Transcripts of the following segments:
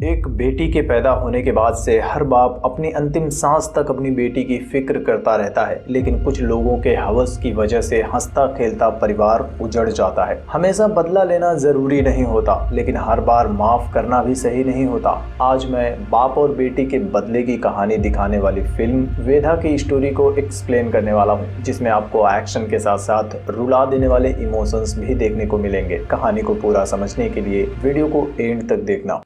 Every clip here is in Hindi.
एक बेटी के पैदा होने के बाद से हर बाप अपनी अंतिम सांस तक अपनी बेटी की फिक्र करता रहता है, लेकिन कुछ लोगों के हवस की वजह से हंसता खेलता परिवार उजड़ जाता है। हमेशा बदला लेना जरूरी नहीं होता, लेकिन हर बार माफ करना भी सही नहीं होता। आज मैं बाप और बेटी के बदले की कहानी दिखाने वाली फिल्म वेधा की स्टोरी को एक्सप्लेन करने वाला हूँ, जिसमें आपको एक्शन के साथ साथ रुला देने वाले इमोशंस भी देखने को मिलेंगे। कहानी को पूरा समझने के लिए वीडियो को एंड तक देखना।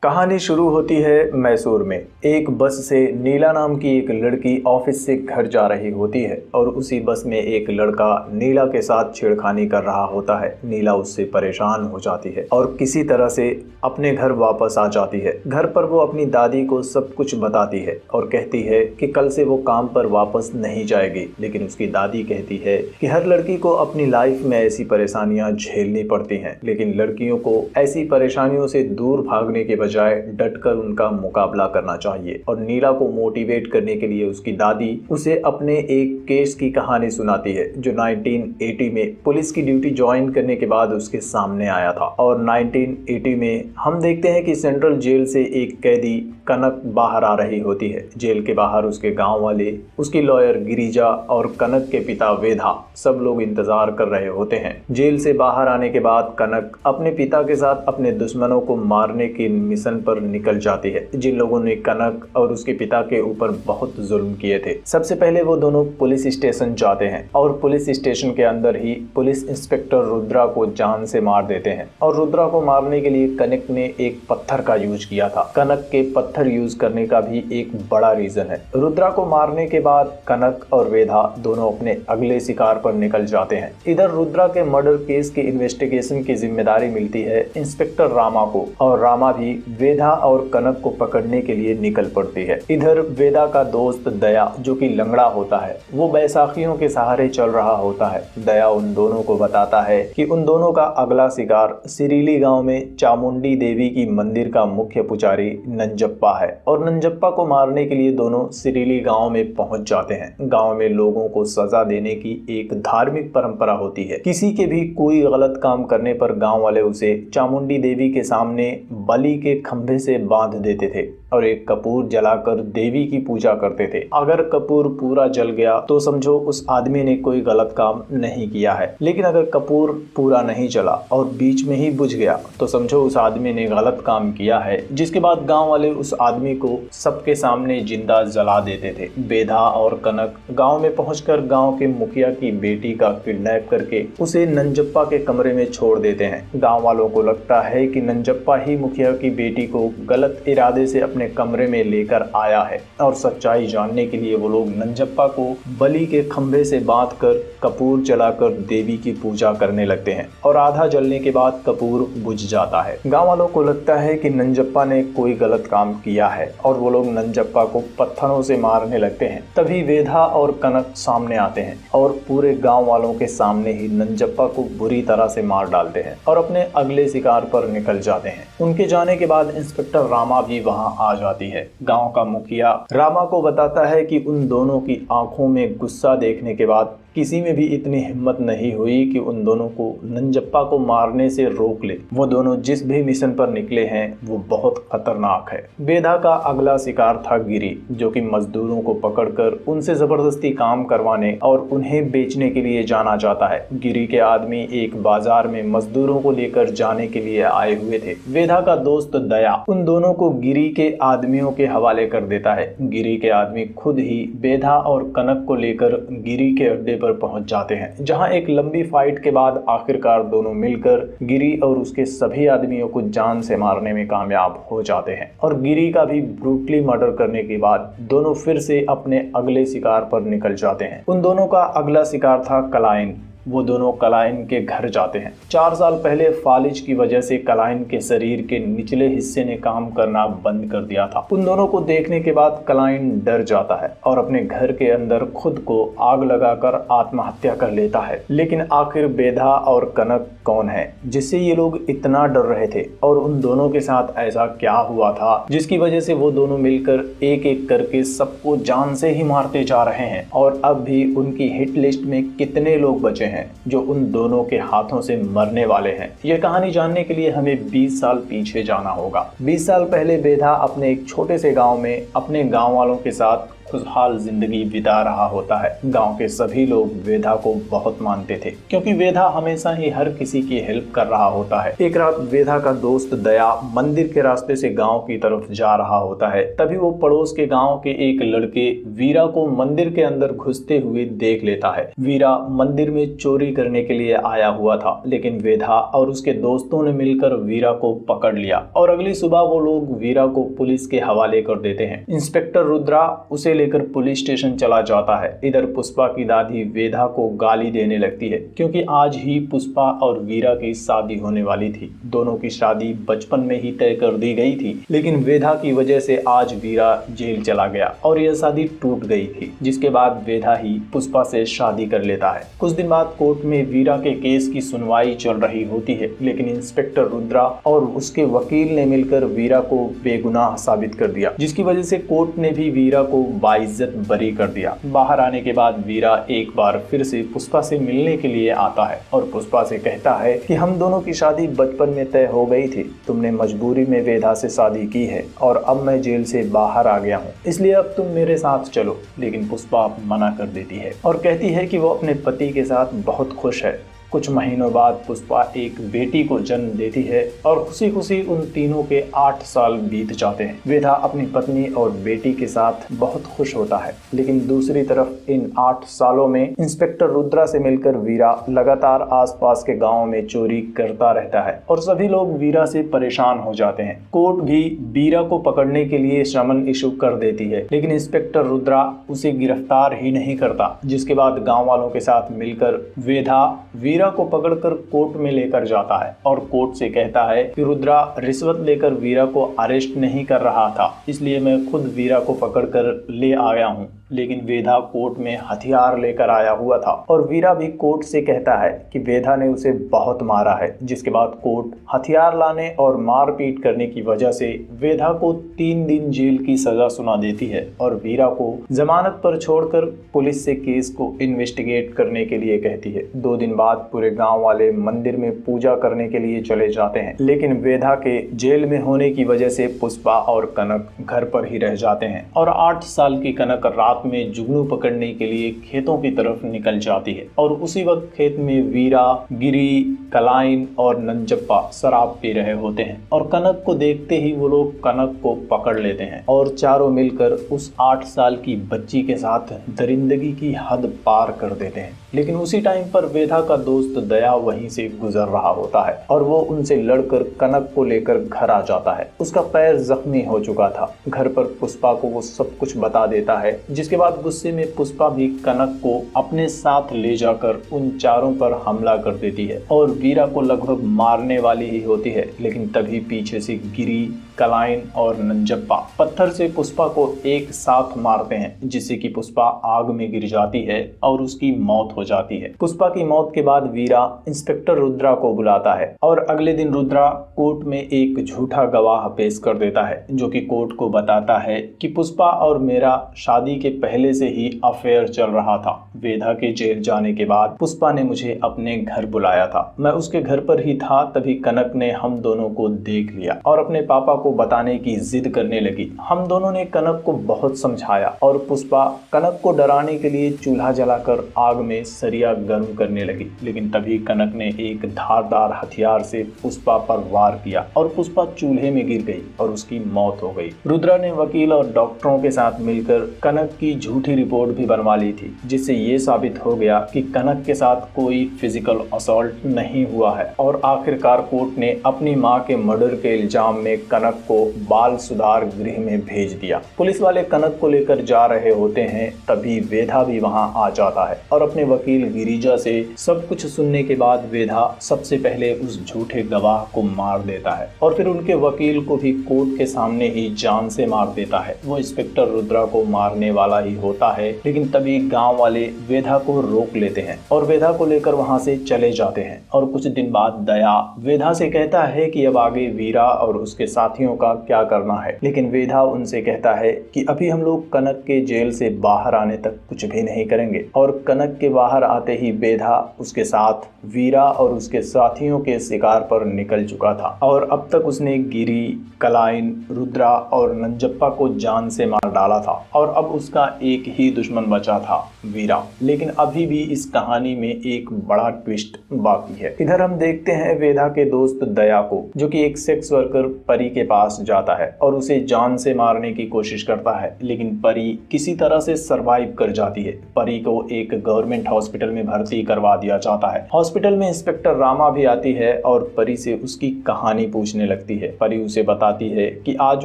कहानी शुरू होती है मैसूर में। एक बस से नीला नाम की एक लड़की ऑफिस से घर जा रही होती है और उसी बस में एक लड़का नीला के साथ छेड़खानी कर रहा होता है। नीला उससे परेशान हो जाती है और किसी तरह से अपने घर वापस आ जाती है। घर पर वो अपनी दादी को सब कुछ बताती है और कहती है कि कल से वो काम पर वापस नहीं जाएगी। लेकिन उसकी दादी कहती है कि हर लड़की को अपनी लाइफ में ऐसी परेशानियां झेलनी पड़ती हैं, लेकिन लड़कियों को ऐसी परेशानियों से दूर भागने के डटकर उनका मुकाबला करना चाहिए। और नीला को मोटिवेट करने के लिए उसकी दादी उसे अपने एक केस की कहानी सुनाती है, जो 1980 में पुलिस की ड्यूटी ज्वाइन करने के बाद उसके सामने आया था। और 1980 में हम देखते हैं कि सेंट्रल जेल से एक कैदी कनक बाहर आ रही होती है। जेल के बाहर उसके गांव वाले, उसकी लॉयर गिरिजा और कनक के पिता वेधा सब लोग इंतजार कर रहे होते हैं। जेल से बाहर आने के बाद कनक अपने पिता के साथ अपने दुश्मनों को मारने के मिशन पर निकल जाती है, जिन लोगों ने कनक और उसके पिता के ऊपर बहुत जुल्म किए थे। सबसे पहले वो दोनों पुलिस स्टेशन जाते हैं और पुलिस स्टेशन के अंदर ही पुलिस इंस्पेक्टर रुद्रा को जान से मार देते हैं। और रुद्रा को मारने के लिए कनक ने एक पत्थर का यूज किया था। कनक के पत्थर यूज करने का भी एक बड़ा रीजन है। रुद्रा को मारने के बाद कनक और वेधा दोनों अपने अगले शिकार पर निकल जाते हैं। इधर रुद्रा के मर्डर केस की इन्वेस्टिगेशन की जिम्मेदारी मिलती है इंस्पेक्टर रामा को, और रामा भी वेधा और कनक को पकड़ने के लिए निकल पड़ती है। इधर वेदा का दोस्त दया, जो कि लंगड़ा होता है, वो बैसाखियों के सहारे चल रहा होता है। दया उन दोनों को बताता है कि उन दोनों का अगला शिकार सिरीली गांव में चामुंडी देवी की मंदिर का मुख्य पुजारी नंजप्पा है। और नंजप्पा को मारने के लिए दोनों सिरीली गांव में पहुंच जाते हैं। गांव में लोगों को सजा देने की एक धार्मिक परंपरा होती है। किसी के भी कोई गलत काम करने पर गांव वाले उसे चामुंडी देवी के सामने बलि के खंभे से बांध देते थे और एक कपूर जलाकर देवी की पूजा करते थे। अगर कपूर पूरा जल गया तो समझो उस आदमी ने कोई गलत काम नहीं किया है, लेकिन अगर कपूर पूरा नहीं जला और बीच में ही बुझ गया तो समझो उस आदमी ने गलत काम किया है। जिसके बाद गांव वाले उस आदमी को सबके सामने जिंदा जला देते थे। वेधा और कनक गांव में पहुंचकर गांव के मुखिया की बेटी का किडनैप करके उसे नंजप्पा के कमरे में छोड़ देते हैं। गांव वालों को लगता है कि नंजप्पा ही मुखिया की बेटी को गलत इरादे से अपने कमरे में लेकर आया है, और सच्चाई जानने के लिए वो लोग नंजप्पा को बलि के खंभे से बांधकर कपूर जलाकर देवी की पूजा करने लगते हैं। और आधा जलने के बाद कपूर बुझ जाता है। गांव वालों को लगता है कि नंजप्पा ने कोई गलत काम किया है और वो लोग नंजप्पा को पत्थरों से मारने लगते हैं। तभी वेधा और कनक सामने आते हैं और पूरे गांव वालों के सामने ही नंजप्पा को बुरी तरह से मार डालते हैं और अपने अगले शिकार पर निकल जाते हैं। उनके जाने के बाद इंस्पेक्टर रामा भी वहां आ जाती है। गांव का मुखिया रामा को बताता है कि उन दोनों की आंखों में गुस्सा देखने के बाद किसी में भी इतनी हिम्मत नहीं हुई कि उन दोनों को नंजप्पा को मारने से रोक ले। वो दोनों जिस भी मिशन पर निकले हैं वो बहुत खतरनाक है। वेधा का अगला शिकार था गिरी, जो कि मजदूरों को पकड़कर उनसे जबरदस्ती काम करवाने और उन्हें बेचने के लिए जाना जाता है। गिरी के आदमी एक बाजार में मजदूरों को लेकर जाने के लिए आए हुए थे। वेधा का दोस्त दया उन दोनों को गिरी के आदमियों के हवाले कर देता है। गिरी के आदमी खुद ही वेधा और कनक को लेकर गिरी के अड्डे पर पहुंच जाते हैं, जहां एक लंबी फाइट के बाद आखिरकार दोनों मिलकर गिरी और उसके सभी आदमियों को जान से मारने में कामयाब हो जाते हैं। और गिरी का भी ब्रूटली मर्डर करने के बाद दोनों फिर से अपने अगले शिकार पर निकल जाते हैं। उन दोनों का अगला शिकार था कलाइन। वो दोनों कलाइन के घर जाते हैं। 4 साल पहले फालिज की वजह से कलाइन के शरीर के निचले हिस्से ने काम करना बंद कर दिया था। उन दोनों को देखने के बाद कलाइन डर जाता है और अपने घर के अंदर खुद को आग लगाकर आत्महत्या कर लेता है। लेकिन आखिर वेधा और कनक कौन है जिससे ये लोग इतना डर रहे थे, और उन दोनों के साथ ऐसा क्या हुआ था जिसकी वजह से वो दोनों मिलकर एक एक करके सबको जान से ही मारते जा रहे हैं। और अब भी उनकी हिट लिस्ट में कितने लोग बचे हैं हैं जो उन दोनों के हाथों से मरने वाले हैं। यह कहानी जानने के लिए हमें 20 साल पीछे जाना होगा। 20 साल पहले वेधा अपने एक छोटे से गांव में अपने गांव वालों के साथ खुशहाल जिंदगी बिता रहा होता है। गांव के सभी लोग वेधा को बहुत मानते थे क्योंकि वेधा हमेशा ही हर किसी की हेल्प कर रहा होता है। एक रात वेधा का दोस्त दया मंदिर के रास्ते से गांव की तरफ जा रहा होता है। तभी वो पड़ोस के गांव के एक लड़के वीरा को मंदिर के अंदर घुसते हुए देख लेता है। वीरा मंदिर में चोरी करने के लिए आया हुआ था, लेकिन वेधा और उसके दोस्तों ने मिलकर वीरा को पकड़ लिया और अगली सुबह वो लोग वीरा को पुलिस के हवाले कर देते हैं। इंस्पेक्टर रुद्रा उसे लेकर पुलिस स्टेशन चला जाता है। इधर पुष्पा की दादी वेधा को गाली देने लगती है क्योंकि आज ही पुष्पा और वीरा की शादी होने वाली थी। दोनों की शादी बचपन में ही तय कर दी गई थी, लेकिन वेधा की वजह से आज वीरा जेल चला गया और यह शादी टूट गई थी, जिसके बाद वेधा ही पुष्पा से शादी कर लेता है। कुछ दिन बाद कोर्ट में वीरा के केस की सुनवाई चल रही होती है, लेकिन इंस्पेक्टर रुद्रा और उसके वकील ने मिलकर वीरा को बेगुनाह साबित कर दिया, जिसकी वजह से कोर्ट ने भी वीरा को बाइज्जत बरी कर दिया। बाहर आने के बाद वीरा एक बार फिर से पुष्पा से मिलने के लिए आता है और पुष्पा से कहता है कि हम दोनों की शादी बचपन में तय हो गई थी, तुमने मजबूरी में वेधा से शादी की है और अब मैं जेल से बाहर आ गया हूँ, इसलिए अब तुम मेरे साथ चलो। लेकिन पुष्पा मना कर देती है और कहती है कि वो अपने पति के साथ बहुत खुश है। कुछ महीनों बाद पुष्पा एक बेटी को जन्म देती है और खुशी खुशी उन तीनों के 8 साल बीत जाते हैं। वेधा अपनी पत्नी और बेटी के साथ बहुत खुश होता है, लेकिन दूसरी तरफ इन 8 सालों में इंस्पेक्टर रुद्रा से मिलकर वीरा लगातार आसपास के गांवों में चोरी करता रहता है और सभी लोग वीरा से परेशान हो जाते हैं। कोर्ट भी वीरा को पकड़ने के लिए समन इशू कर देती है, लेकिन इंस्पेक्टर रुद्रा उसे गिरफ्तार ही नहीं करता, जिसके बाद गाँव वालों के साथ मिलकर वेधा वीरा को पकड़कर कोर्ट में लेकर जाता है और कोर्ट से कहता है कि रुद्रा रिश्वत लेकर वीरा को अरेस्ट नहीं कर रहा था, इसलिए मैं खुद वीरा को पकड़कर ले आया हूँ। लेकिन वेधा कोर्ट में हथियार लेकर आया हुआ था और वीरा भी कोर्ट से कहता है कि वेधा ने उसे बहुत मारा है, जिसके बाद कोर्ट हथियार लाने और मारपीट करने की वजह से वेधा को 3 दिन जेल की सजा सुना देती है और वीरा को जमानत पर छोड़कर पुलिस से केस को इन्वेस्टिगेट करने के लिए कहती है। 2 दिन बाद पूरे गांव वाले मंदिर में पूजा करने के लिए चले जाते हैं, लेकिन वेधा के जेल में होने की वजह से पुष्पा और कनक घर पर ही रह जाते हैं और 8 साल की कनक रात में जुगनू पकड़ने के लिए खेतों की तरफ निकल जाती है और उसी वक्त खेत में वीरा, गिरी, कलाइन और नंजप्पा शराब पी रहे होते हैं और कनक को देखते ही वो लोग कनक को पकड़ लेते हैं और चारों मिलकर उस 8 साल की बच्ची के साथ दरिंदगी की हद पार कर देते हैं। लेकिन उसी टाइम पर वेधा का दोस्त दया वहीं से गुजर रहा होता है और वो उनसे लड़कर कनक को लेकर घर आ जाता है। उसका पैर जख्मी हो चुका था। घर पर पुष्पा को वो सब कुछ बता देता है, जिसके बाद गुस्से में पुष्पा भी कनक को अपने साथ ले जाकर उन चारों पर हमला कर देती है और वीरा को लगभग मारने वाली ही होती है, लेकिन तभी पीछे से गिरी, कलाइन और नंजप्पा पत्थर से पुष्पा को एक साथ मारते हैं, जिससे कि पुष्पा आग में गिर जाती है और उसकी मौत हो जाती है। पुष्पा की मौत के बाद वीरा इंस्पेक्टर रुद्रा को बुलाता है और अगले दिन रुद्रा कोर्ट में एक झूठा गवाह पेश कर देता है, जो कि कोर्ट को बताता है कि पुष्पा और मेरा शादी के पहले से ही अफेयर चल रहा था। वेधा के जेल जाने के बाद पुष्पा ने मुझे अपने घर बुलाया था। मैं उसके घर पर ही था, तभी कनक ने हम दोनों को देख लिया और अपने पापा को बताने की जिद करने लगी। हम दोनों ने कनक को बहुत समझाया और पुष्पा कनक को डराने के लिए चूल्हा जलाकर आग में सरिया गर्म करने लगी, लेकिन तभी कनक ने एक धारदार हथियार से पुष्पा पर वार किया और पुष्पा चूल्हे में गिर गई और उसकी मौत हो गई। रुद्रा ने वकील और डॉक्टरों के साथ मिलकर कनक की झूठी रिपोर्ट भी बनवा ली थी, जिससे ये साबित हो गया कि कनक के साथ कोई फिजिकल असॉल्ट नहीं हुआ है और आखिरकार कोर्ट ने अपनी मां के मर्डर के इल्जाम में कनक को बाल सुधार गृह में भेज दिया। पुलिस वाले कनक को लेकर जा रहे होते हैं, तभी वेधा भी वहां आ जाता है और अपने वकील गिरिजा से सब कुछ सुनने के बाद वेधा सबसे पहले उस झूठे गवाह को मार देता है और फिर उनके वकील को भी कोर्ट के सामने ही जान से मार देता है। वो इंस्पेक्टर रुद्रा को मारने वाला ही होता है, लेकिन तभी गांव वाले वेधा को रोक लेते हैं और वेधा को लेकर वहां से चले जाते हैं। और कुछ दिन बाद दया वेधा से कहता है कि अब आगे वीरा और उसके साथियों का क्या करना है, लेकिन वेधा उनसे कहता है कि अभी हम लोग कनक के जेल से बाहर आने तक कुछ भी नहीं करेंगे और कनक के बाहर आते ही वेदा उसके साथ वीरा और उसके साथियों के शिकार पर निकल चुका था और अब तक उसने गिरी, कलाइन, रुद्रा और नंजप्पा को जान से मार डाला था और अब उसका एक ही दुश्मन बचा था, वीरा। लेकिन अभी भी इस कहानी में एक बड़ा ट्विस्ट बाकी है। इधर हम देखते हैं वेदा के दोस्त दया को, जो कि एक सेक्स वर्कर परी के पास जाता है और उसे जान से मारने की कोशिश करता है, लेकिन परी किसी तरह से सरवाइव कर जाती है। परी को एक गवर्नमेंट हॉस्पिटल में भर्ती करवा दिया जाता है। हॉस्पिटल में इंस्पेक्टर रामा भी आती है और परी से उसकी कहानी पूछने लगती है। परी उसे बताती है कि आज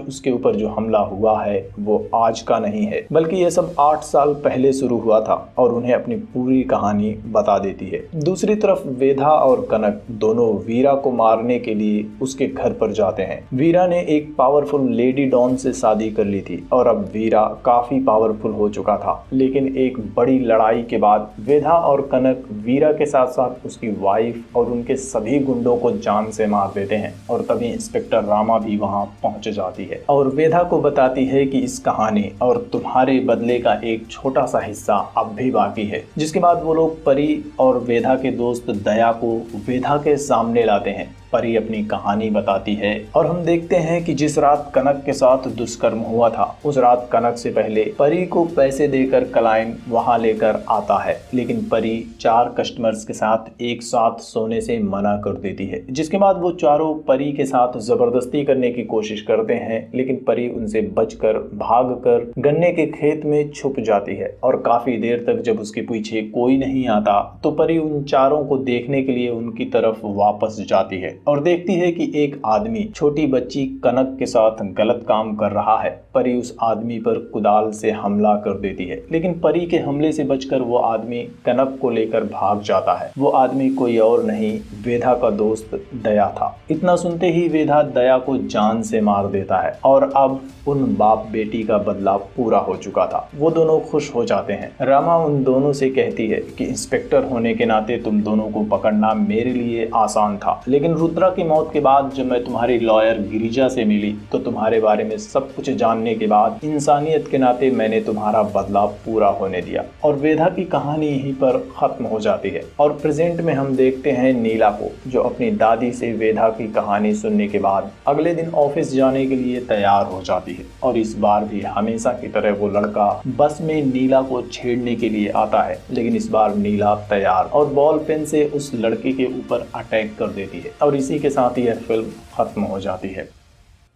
उसके ऊपर जो हमला हुआ है वो आज का नहीं है, बल्कि ये सब 8 साल पहले शुरू हुआ था और उन्हें अपनी पूरी कहानी बता देती है। दूसरी तरफ वेदा और कनक दोनों वीरा को मारने के लिए उसके घर पर जाते हैं। वीरा ने एक पावरफुल लेडी डॉन से शादी कर ली थी और अब वीरा काफी पावरफुल हो चुका था, लेकिन एक बड़ी लड़ाई के बाद वेदा और कनक वीरा के साथ साथ उसकी वाइफ और उनके सभी गुंडों को जान से मार देते हैं और तभी इंस्पेक्टर रामा भी वहां पहुंच जाती है और वेदा को बताती है कि इस कहानी और तुम्हारे बदले का एक छोटा सा हिस्सा अब भी बाकी है। जिसके बाद वो लोग परी और वेदा के दोस्त दया को वेदा के सामने लाते हैं। परी अपनी कहानी बताती है और हम देखते हैं कि जिस रात कनक के साथ दुष्कर्म हुआ था उस रात कनक से पहले परी को पैसे देकर कलाइन वहां लेकर आता है, लेकिन परी 4 कस्टमर्स के साथ एक साथ सोने से मना कर देती है। जिसके बाद वो चारों परी के साथ जबरदस्ती करने की कोशिश करते हैं, लेकिन परी उनसे बचकर भागकर गन्ने के खेत में छुप जाती है और काफी देर तक जब उसके पीछे कोई नहीं आता तो परी उन चारों को देखने के लिए उनकी तरफ वापस जाती है और देखती है कि एक आदमी छोटी बच्ची कनक के साथ गलत काम कर रहा है। परी उस आदमी पर कुदाल से हमला कर देती है, लेकिन परी के हमले से बचकर वो आदमी कनक को लेकर भाग जाता है। वो आदमी कोई और नहीं, वेदा का दोस्त दया था। इतना सुनते ही वेदा दया को जान से मार देता है और अब उन बाप बेटी का बदला पूरा हो चुका था। वो दोनों खुश हो जाते हैं। रामा उन दोनों से कहती है कि इंस्पेक्टर होने के नाते तुम दोनों को पकड़ना मेरे लिए आसान था, लेकिन रुद्रा की मौत के बाद जब मैं तुम्हारी लॉयर गिरिजा से मिली तो तुम्हारे बारे में सब कुछ जानने के बाद इंसानियत के नाते मैंने तुम्हारा बदला पूरा होने दिया। और वेदा की कहानी यहीं पर खत्म हो जाती है और प्रेजेंट में हम देखते हैं नीला को, जो अपनी दादी से वेदा की कहानी सुनने के बाद अगले दिन ऑफिस जाने के लिए तैयार हो जाती है और इस बार भी हमेशा की तरह वो लड़का बस में नीला को छेड़ने के लिए आता है, लेकिन इस बार नीला तैयार और बॉल पेन से उस लड़के के ऊपर अटैक कर देती है और इसी के साथ यह फिल्म खत्म हो जाती है।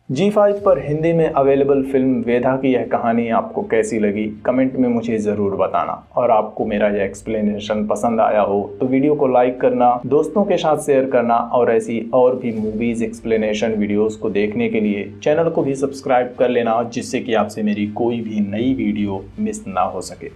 G5 पर हिंदी में अवेलेबल फिल्म वेदा की यह कहानी आपको कैसी लगी कमेंट में मुझे ज़रूर बताना, और आपको मेरा यह एक्सप्लेनेशन पसंद आया हो तो वीडियो को लाइक करना, दोस्तों के साथ शेयर करना और ऐसी और भी मूवीज़ एक्सप्लेनेशन वीडियोस को देखने के लिए चैनल को भी सब्सक्राइब कर लेना, जिससे कि आपसे मेरी कोई भी नई वीडियो मिस ना हो सके।